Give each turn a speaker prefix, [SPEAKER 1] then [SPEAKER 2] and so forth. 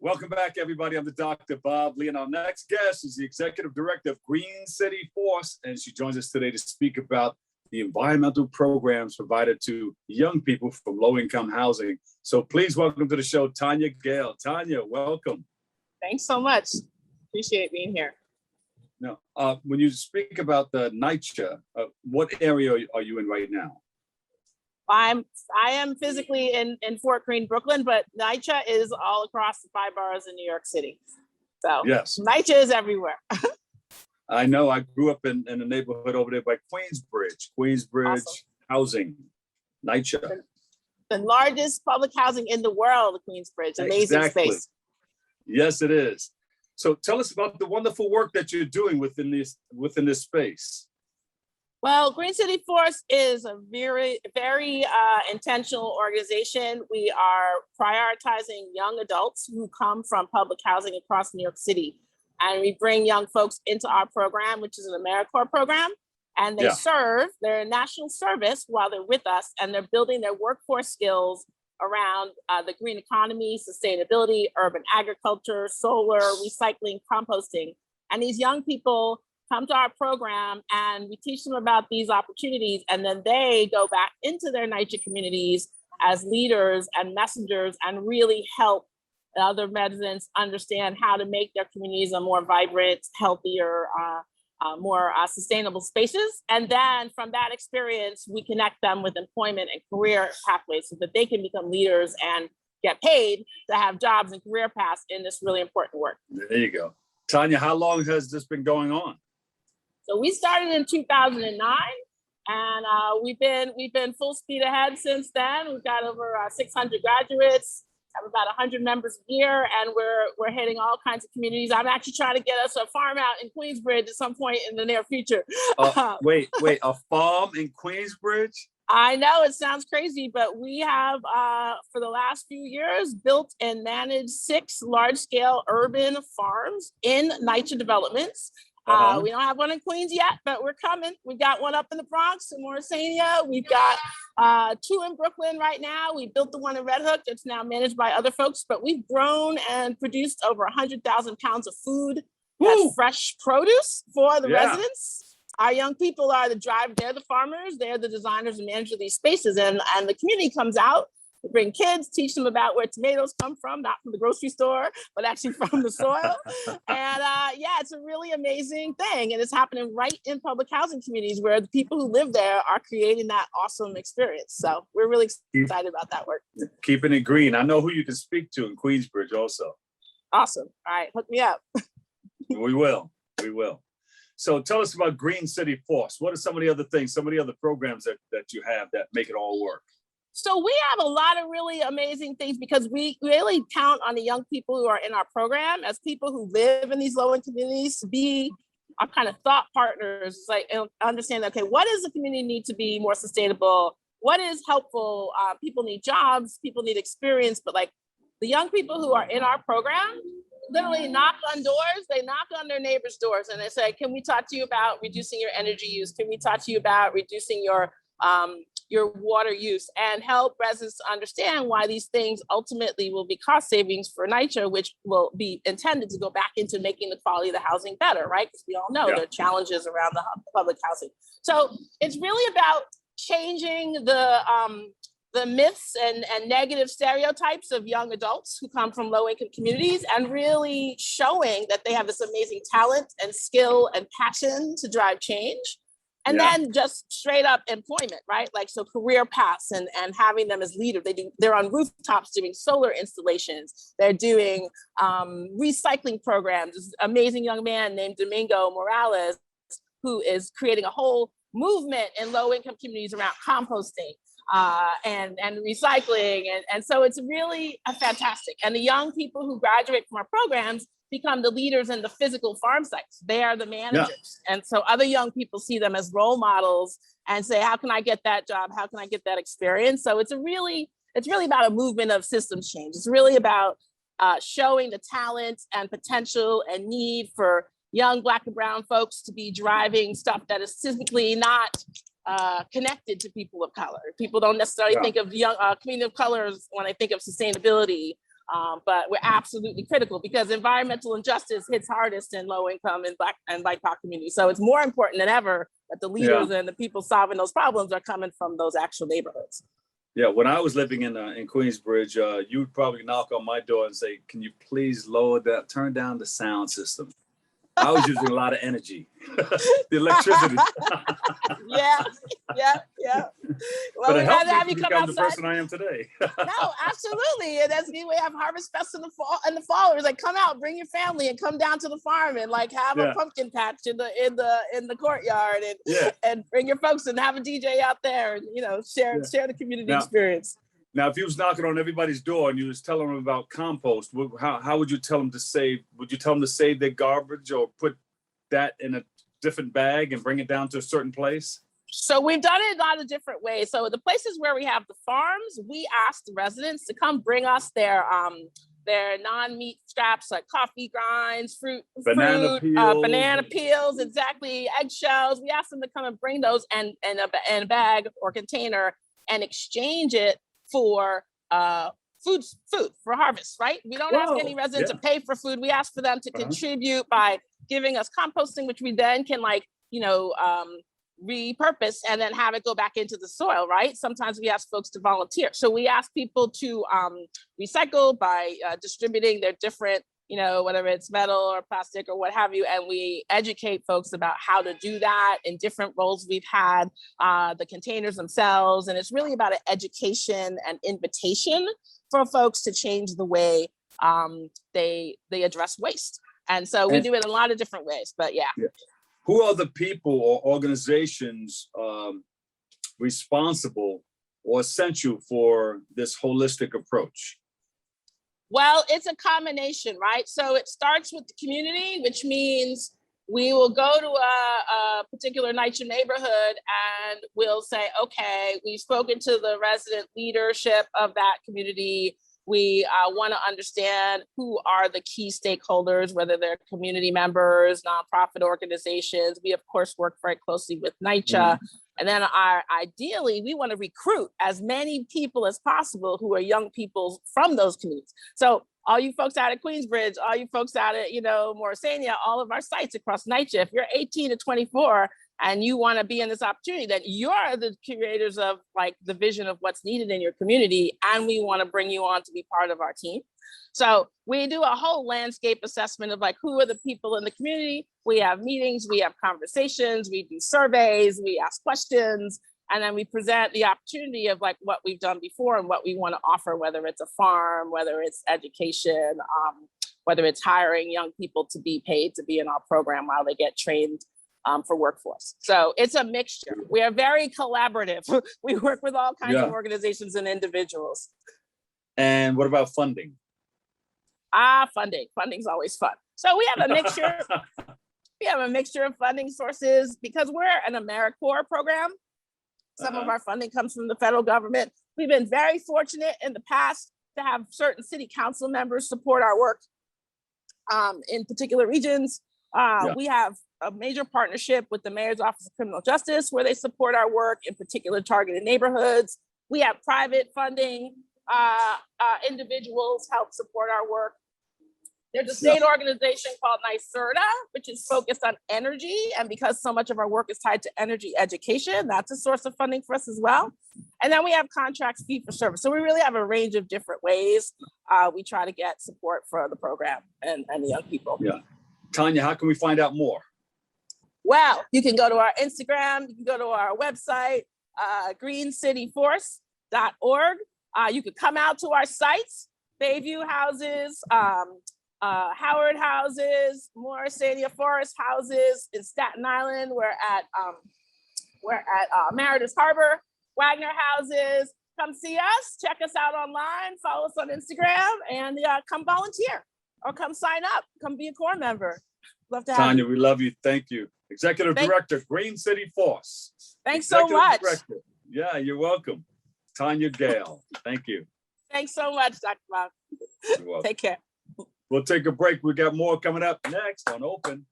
[SPEAKER 1] Welcome back, everybody. I'm the Dr. Bob Lee, and our next guest is the Executive Director of Green City Force, and she joins us today to speak about the environmental programs provided to young people from low-income housing. So please welcome to the show, Tonya Gayle. Tonya, welcome.
[SPEAKER 2] Thanks so much. Appreciate being here.
[SPEAKER 1] Now, when you speak about the NYCHA, what area are you in right now?
[SPEAKER 2] I am physically in Fort Greene, Brooklyn, but NYCHA is all across the 5 boroughs in New York City. So yes, NYCHA is everywhere.
[SPEAKER 1] I know. I grew up in the neighborhood over there by Queensbridge awesome. Housing, NYCHA.
[SPEAKER 2] The largest public housing in the world, Queensbridge. Amazing space.
[SPEAKER 1] Yes, it is. So tell us about the wonderful work that you're doing within this space.
[SPEAKER 2] Well, Green City Force is a very intentional organization. We are prioritizing young adults who come from public housing across New York City. And we bring young folks into our program, which is an AmeriCorps program. And they serve their national service while they're with us, and they're building their workforce skills around the green economy, sustainability, urban agriculture, solar, recycling, composting. And these young people come to our program and we teach them about these opportunities, and then they go back into their NYCHA communities as leaders and messengers and really help other residents understand how to make their communities a more vibrant, healthier, more sustainable spaces. And then from that experience, we connect them with employment and career pathways so that they can become leaders and get paid to have jobs and career paths in this really important work.
[SPEAKER 1] There you go. Tonya, how long has this been going on?
[SPEAKER 2] So we started in 2009, and we've been full speed ahead since then. We've got over 600 graduates, have about 100 members a year, and we're hitting all kinds of communities. I'm actually trying to get us a farm out in Queensbridge at some point in the near future.
[SPEAKER 1] Wait, a farm in Queensbridge?
[SPEAKER 2] I know it sounds crazy, but we have, for the last few years, built and managed 6 large-scale urban farms in NYCHA developments. We don't have one in Queens yet, but we're coming. We've got one up in the Bronx in Morrisania. We've got 2 in Brooklyn right now. We built the one in Red Hook that's now managed by other folks, but we've grown and produced over 100,000 pounds of food, that's fresh produce for the residents. Our young people are the drive. They're the farmers. They're the designers and managers of these spaces. And the community comes out. We bring kids, teach them about where tomatoes come from, not from the grocery store, but actually from the soil. And it's a really amazing thing. And it's happening right in public housing communities where the people who live there are creating that awesome experience. So we're really excited about that work.
[SPEAKER 1] Keeping it green. I know who you can speak to in Queensbridge also.
[SPEAKER 2] Awesome. All right, hook me up.
[SPEAKER 1] We will. So tell us about Green City Force. What are some of the other things, some of the other programs that you have that make it all work?
[SPEAKER 2] So we have a lot of really amazing things because we really count on the young people who are in our program as people who live in these low-income communities to be our kind of thought partners, like understand, okay, what does the community need to be more sustainable? What is helpful? People need jobs, people need experience, but like the young people who are in our program literally knock on doors, they knock on their neighbors' doors and they say, can we talk to you about reducing your energy use? Can we talk to you about reducing your water use, and help residents to understand why these things ultimately will be cost savings for NYCHA, which will be intended to go back into making the quality of the housing better, right? Because we all know there are challenges around the public housing. So it's really about changing the myths and negative stereotypes of young adults who come from low-income communities and really showing that they have this amazing talent and skill and passion to drive change. And then just straight up employment, right? Like, so career paths and having them as leaders. They're on rooftops doing solar installations. They're doing recycling programs. This amazing young man named Domingo Morales, who is creating a whole movement in low-income communities around composting and recycling. And so it's really fantastic. And the young people who graduate from our programs become the leaders in the physical farm sites. They are the managers. And so other young people see them as role models and say, how can I get that job? How can I get that experience? So it's really about a movement of systems change. It's really about showing the talent and potential and need for young Black and brown folks to be driving stuff that is typically not connected to people of color. People don't necessarily think of young community of colors when they think of sustainability But we're absolutely critical because environmental injustice hits hardest in low income and Black and BIPOC communities. So it's more important than ever that the leaders and the people solving those problems are coming from those actual neighborhoods.
[SPEAKER 1] Yeah, when I was living in Queensbridge, you would probably knock on my door and say, "Can you please turn down the sound system?" I was using a lot of energy, the electricity.
[SPEAKER 2] Yeah. Well,
[SPEAKER 1] But it
[SPEAKER 2] we'd
[SPEAKER 1] helped
[SPEAKER 2] rather have
[SPEAKER 1] me
[SPEAKER 2] you come
[SPEAKER 1] become the
[SPEAKER 2] outside.
[SPEAKER 1] person I am today.
[SPEAKER 2] No, absolutely. And that's we have Harvest Fest in the fall. In the fall, it's like come out, bring your family, and come down to the farm and like have a pumpkin patch in the courtyard, and bring your folks and have a DJ out there, and share the community experience.
[SPEAKER 1] Now, if you was knocking on everybody's door and you was telling them about compost, how would you tell them to save? Would you tell them to save their garbage or put that in a different bag and bring it down to a certain place?
[SPEAKER 2] So we've done it a lot of different ways. So the places where we have the farms, we ask the residents to come bring us their non-meat scraps like coffee grinds, banana peels, exactly, eggshells. We ask them to come and bring those and a bag or container and exchange it for food for harvest, right? We don't ask any resident to pay for food. We ask for them to contribute by giving us composting, which we then can repurpose and then have it go back into the soil, right? Sometimes we ask folks to volunteer. So we ask people to recycle by distributing their different, whether it's metal or plastic or what have you. And we educate folks about how to do that in different roles we've had, the containers themselves. And it's really about an education and invitation for folks to change the way they address waste. And so we do it in a lot of different ways, but yeah.
[SPEAKER 1] Who are the people or organizations responsible or essential for this holistic approach?
[SPEAKER 2] Well, it's a combination, right? So it starts with the community, which means we will go to a particular NYCHA neighborhood and we'll say, okay, we've spoken to the resident leadership of that community. We want to understand who are the key stakeholders, whether they're community members, nonprofit organizations. We, of course, work very closely with NYCHA. And then ideally, we want to recruit as many people as possible who are young people from those communities. So all you folks out at Queensbridge, all you folks out at, Morrisania, all of our sites across NYCHA, if you're 18 to 24, and you want to be in this opportunity, then you're the curators of the vision of what's needed in your community. And we want to bring you on to be part of our team. So we do a whole landscape assessment of who are the people in the community. We have meetings, we have conversations, we do surveys, we ask questions, and then we present the opportunity of what we've done before and what we want to offer, whether it's a farm, whether it's education, whether it's hiring young people to be paid to be in our program while they get trained for workforce. So it's a mixture. We are very collaborative. We work with all kinds of organizations and individuals.
[SPEAKER 1] And what about funding?
[SPEAKER 2] Funding's always fun. So we have a mixture. We have a mixture of funding sources because we're an AmeriCorps program. Some of our funding comes from the federal government. We've been very fortunate in the past to have certain city council members support our work in particular regions. We have a major partnership with the Mayor's Office of Criminal Justice, where they support our work in particular targeted neighborhoods. We have private funding, individuals help support our work. There's a state organization called NYSERDA, which is focused on energy. And because so much of our work is tied to energy education, that's a source of funding for us as well. And then we have contracts fee for service. So we really have a range of different ways we try to get support for the program and the young people.
[SPEAKER 1] Yeah. Tonya, how can we find out more?
[SPEAKER 2] Well, you can go to our Instagram, you can go to our website, greencityforce.org. You could come out to our sites, Bayview houses, Howard houses, Morrisania Forest houses in Staten Island. We're at Meredith Harbor, Wagner houses. Come see us, check us out online, follow us on Instagram, and come volunteer or come sign up, come be a Corps member. Love to have you.
[SPEAKER 1] Tonya, we love you. Thank you. Executive Director, Green City Force.
[SPEAKER 2] Thanks so much.
[SPEAKER 1] Director. Yeah, you're welcome. Tonya Gayle. Thank you.
[SPEAKER 2] Thanks so much, Dr. Bob. Take care.
[SPEAKER 1] We'll take a break. We got more coming up next on Open.